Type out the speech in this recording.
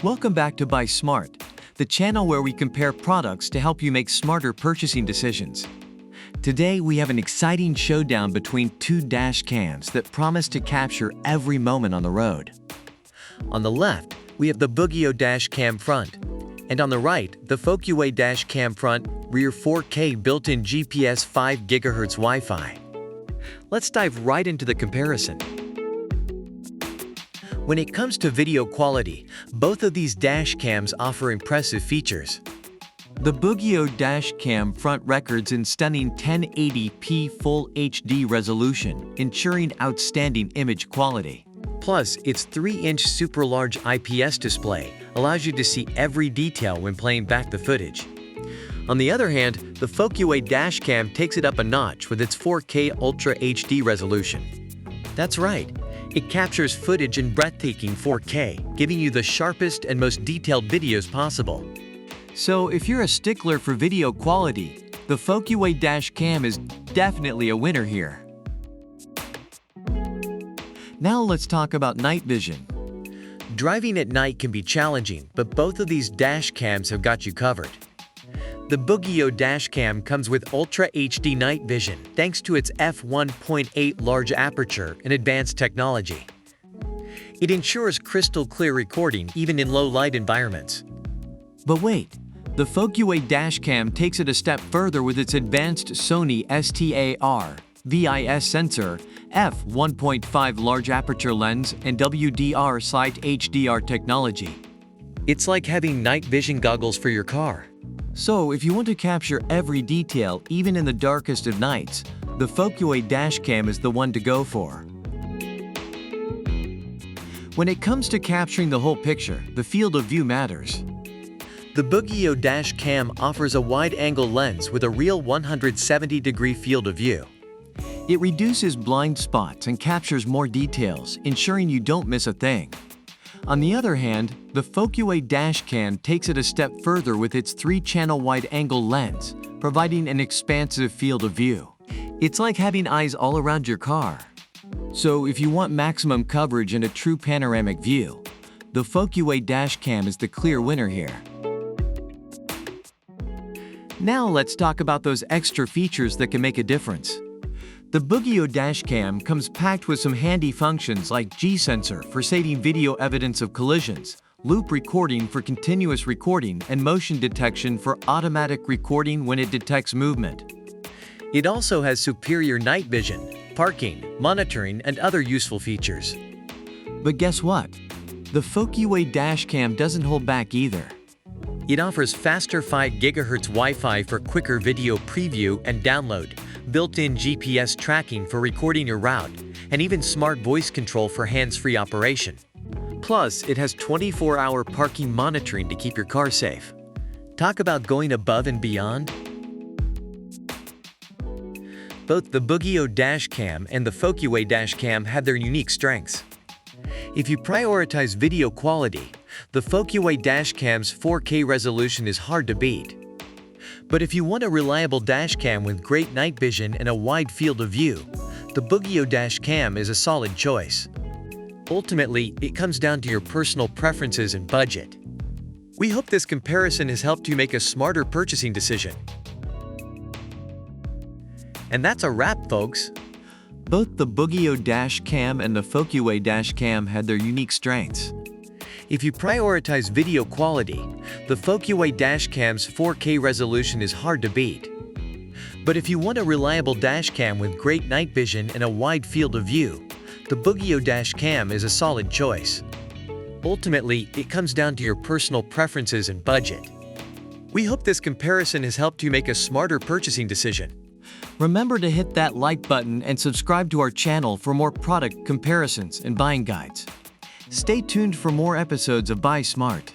Welcome back to Buy Smart, the channel where we compare products to help you make smarter purchasing decisions. Today we have an exciting showdown between two dash cams that promise to capture every moment on the road. On the left, we have the BOOGIIO dash cam front, and on the right, the FOCUWAY dash cam front rear 4K built-in GPS 5 GHz Wi-Fi. Let's dive right into the comparison. When it comes to video quality, both of these dash cams offer impressive features. The BOOGIIO dash cam front records in stunning 1080p Full HD resolution, ensuring outstanding image quality. Plus, its 3-inch super large IPS display allows you to see every detail when playing back the footage. On the other hand, the FOCUWAY dash cam takes it up a notch with its 4K Ultra HD resolution. That's right. It captures footage in breathtaking 4K, giving you the sharpest and most detailed videos possible. So if you're a stickler for video quality, the FOCUWAY dash cam is definitely a winner here. Now let's talk about night vision. Driving at night can be challenging, but both of these dash cams have got you covered. The BOOGIIO dash cam comes with Ultra HD night vision thanks to its f1.8 large aperture and advanced technology. It ensures crystal clear recording even in low light environments. But wait, the FOCUWAY dash cam takes it a step further with its advanced Sony STAR-VIS sensor, f1.5 large aperture lens, and WDR Sight HDR technology. It's like having night vision goggles for your car. So if you want to capture every detail, even in the darkest of nights, the FOCUWAY dash cam is the one to go for. When it comes to capturing the whole picture, the field of view matters. The BOOGIIO dash cam offers a wide-angle lens with a real 170-degree field of view. It reduces blind spots and captures more details, ensuring you don't miss a thing. On the other hand, the FOCUWAY dash cam takes it a step further with its 3-channel wide-angle lens, providing an expansive field of view. It's like having eyes all around your car. So if you want maximum coverage and a true panoramic view, the FOCUWAY dash cam is the clear winner here. Now let's talk about those extra features that can make a difference. The BOOGIIO dash cam comes packed with some handy functions like G-sensor for saving video evidence of collisions, loop recording for continuous recording, and motion detection for automatic recording when it detects movement. It also has superior night vision, parking, monitoring, and other useful features. But guess what? The FOCUWAY dash cam doesn't hold back either. It offers faster 5 GHz Wi-Fi for quicker video preview and download, built-in GPS tracking for recording your route, and even smart voice control for hands-free operation. Plus, it has 24-hour parking monitoring to keep your car safe. Talk about going above and beyond. Both the BOOGIIO dash cam and the FOCUWAY dash cam have their unique strengths. If you prioritize video quality, the FOCUWAY dash cam's 4K resolution is hard to beat. But if you want a reliable dash cam with great night vision and a wide field of view, the BOOGIIO dash cam is a solid choice. Ultimately, it comes down to your personal preferences and budget. We hope this comparison has helped you make a smarter purchasing decision. And that's a wrap, folks. Both the BOOGIIO dash cam and the FOCUWAY dash cam had their unique strengths. If you prioritize video quality, the FOCUWAY dash cam's 4K resolution is hard to beat. But if you want a reliable dash cam with great night vision and a wide field of view, the BOOGIIO dash cam is a solid choice. Ultimately, it comes down to your personal preferences and budget. We hope this comparison has helped you make a smarter purchasing decision. Remember to hit that like button and subscribe to our channel for more product comparisons and buying guides. Stay tuned for more episodes of Buy Smart.